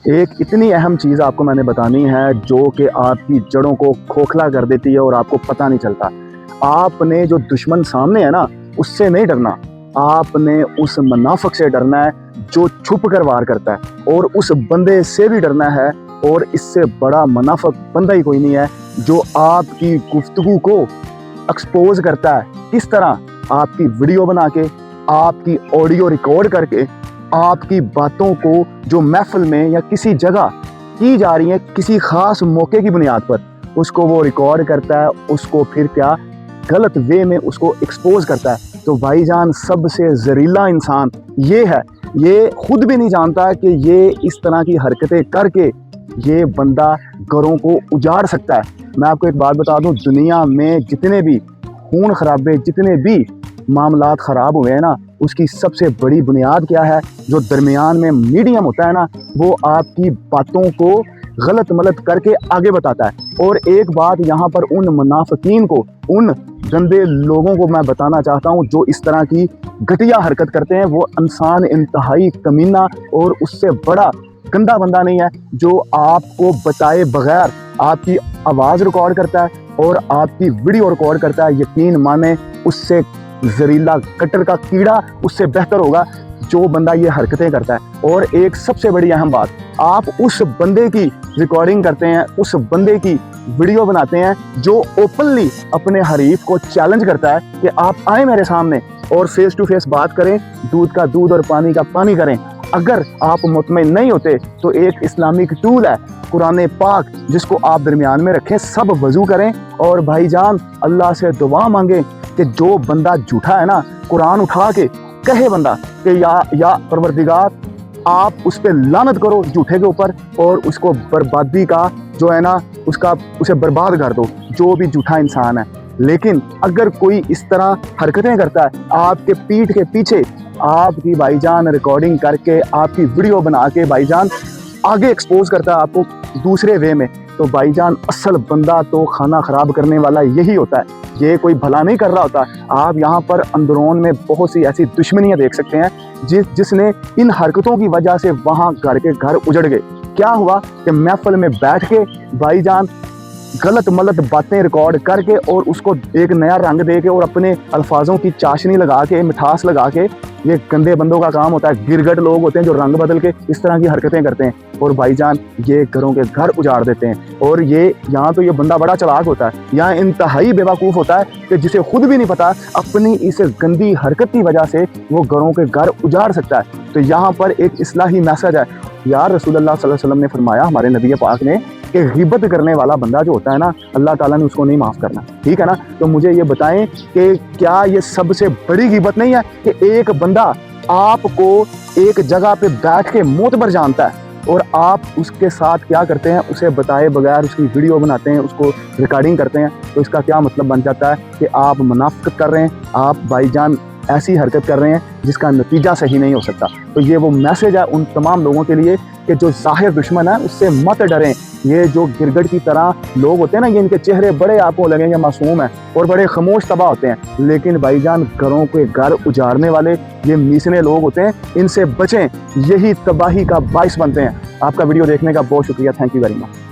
ایک اتنی اہم چیز آپ کو میں نے بتانی ہے جو کہ آپ کی جڑوں کو کھوکھلا کر دیتی ہے اور آپ کو پتہ نہیں چلتا۔ آپ نے جو دشمن سامنے ہے نا، اس سے نہیں ڈرنا، آپ نے اس منافق سے ڈرنا ہے جو چھپ کر وار کرتا ہے، اور اس بندے سے بھی ڈرنا ہے، اور اس سے بڑا منافق بندہ ہی کوئی نہیں ہے جو آپ کی گفتگو کو ایکسپوز کرتا ہے۔ کس طرح؟ آپ کی ویڈیو بنا کے، آپ کی آڈیو ریکارڈ کر کے، آپ کی باتوں کو جو محفل میں یا کسی جگہ کی جا رہی ہیں کسی خاص موقع کی بنیاد پر، اس کو وہ ریکارڈ کرتا ہے، اس کو پھر کیا غلط وے میں اس کو ایکسپوز کرتا ہے۔ تو بھائی جان، سب سے زہریلا انسان یہ ہے، یہ خود بھی نہیں جانتا کہ یہ اس طرح کی حرکتیں کر کے یہ بندہ گھروں کو اجاڑ سکتا ہے۔ میں آپ کو ایک بات بتا دوں، دنیا میں جتنے بھی خون خرابے، جتنے بھی معاملات خراب ہوئے ہیں نا، اس کی سب سے بڑی بنیاد کیا ہے؟ جو درمیان میں میڈیم ہوتا ہے نا، وہ آپ کی باتوں کو غلط ملت کر کے آگے بتاتا ہے۔ اور ایک بات یہاں پر ان منافقین کو، ان گندے لوگوں کو میں بتانا چاہتا ہوں جو اس طرح کی گھٹیا حرکت کرتے ہیں، وہ انسان انتہائی کمینہ اور اس سے بڑا گندا بندہ نہیں ہے جو آپ کو بتائے بغیر آپ کی آواز ریکارڈ کرتا ہے اور آپ کی ویڈیو ریکارڈ کرتا ہے۔ یقین مانے، اس سے زہریلا کٹر کا کیڑا اس سے بہتر ہوگا جو بندہ یہ حرکتیں کرتا ہے۔ اور ایک سب سے بڑی اہم بات، آپ اس بندے کی ریکارڈنگ کرتے ہیں، اس بندے کی ویڈیو بناتے ہیں جو اوپنلی اپنے حریف کو چیلنج کرتا ہے کہ آپ آئیں میرے سامنے اور فیس ٹو فیس بات کریں، دودھ کا دودھ اور پانی کا پانی کریں۔ اگر آپ مطمئن نہیں ہوتے تو ایک اسلامک ٹول ہے قرآن پاک، جس کو آپ درمیان میں رکھیں، سب وضو کریں اور بھائی جان اللہ سے دعا مانگیں کہ جو بندہ جھوٹا ہے نا، قرآن اٹھا کے کہے بندہ کہ یا پروردگار، آپ اس پہ لعنت کرو جھوٹے کے اوپر، اور اس کو بربادی کا جو ہے نا اسے برباد کر دو، جو بھی جھوٹا انسان ہے۔ لیکن اگر کوئی اس طرح حرکتیں کرتا ہے آپ کے پیٹھ کے پیچھے، آپ کی بھائی جان ریکارڈنگ کر کے، آپ کی ویڈیو بنا کے بھائی جان آگے ایکسپوز کرتا ہے آپ کو دوسرے وے میں، تو بھائی جان اصل بندہ تو کھانا خراب کرنے والا یہی ہوتا ہے، یہ کوئی بھلا نہیں کر رہا ہوتا۔ آپ یہاں پر اندرون میں بہت سی ایسی دشمنیاں دیکھ سکتے ہیں جس نے ان حرکتوں کی وجہ سے وہاں گھر کے گھر اجڑ گئے۔ کیا ہوا کہ محفل میں بیٹھ کے بھائی جان غلط ملت باتیں ریکارڈ کر کے اور اس کو ایک نیا رنگ دے کے اور اپنے الفاظوں کی چاشنی لگا کے، مٹھاس لگا کے، یہ گندے بندوں کا کام ہوتا ہے۔ گرگٹ لوگ ہوتے ہیں جو رنگ بدل کے اس طرح کی حرکتیں کرتے ہیں، اور بھائی جان یہ گھروں کے گھر اجاڑ دیتے ہیں۔ اور یہاں تو یہ بندہ بڑا چلاک ہوتا ہے، یہاں انتہائی بیوقوف ہوتا ہے کہ جسے خود بھی نہیں پتا اپنی اس گندی حرکت کی وجہ سے وہ گھروں کے گھر اجاڑ سکتا ہے۔ تو یہاں پر ایک اصلاحی میسج ہے۔ یار رسول اللہ صلی اللہ علیہ وسلم نے فرمایا، ہمارے نبی پاک نے، کہ غیبت کرنے والا بندہ جو ہوتا ہے نا، اللہ تعالیٰ نے اس کو نہیں معاف کرنا، ٹھیک ہے نا؟ تو مجھے یہ بتائیں کہ کیا یہ سب سے بڑی غیبت نہیں ہے کہ ایک بندہ آپ کو ایک جگہ پہ بیٹھ کے معتبر جانتا ہے اور آپ اس کے ساتھ کیا کرتے ہیں؟ اسے بتائے بغیر اس کی ویڈیو بناتے ہیں، اس کو ریکارڈنگ کرتے ہیں۔ تو اس کا کیا مطلب بن جاتا ہے کہ آپ منافقت کر رہے ہیں، آپ بھائی جان ایسی حرکت کر رہے ہیں جس کا نتیجہ صحیح نہیں ہو سکتا۔ تو یہ وہ میسج ہے ان تمام لوگوں کے لیے کہ جو ظاہر دشمن ہے اس سے مت ڈریں۔ یہ جو گرگٹ کی طرح لوگ ہوتے ہیں نا، یہ ان کے چہرے بڑے آپ کو لگیں گے معصوم ہیں اور بڑے خاموش طبع ہوتے ہیں، لیکن بھائی جان گھروں کے گھر اجاڑنے والے یہ میسنے لوگ ہوتے ہیں، ان سے بچیں، یہی تباہی کا باعث بنتے ہیں۔ آپ کا ویڈیو دیکھنے کا بہت شکریہ، تھینک یو ویری مچ۔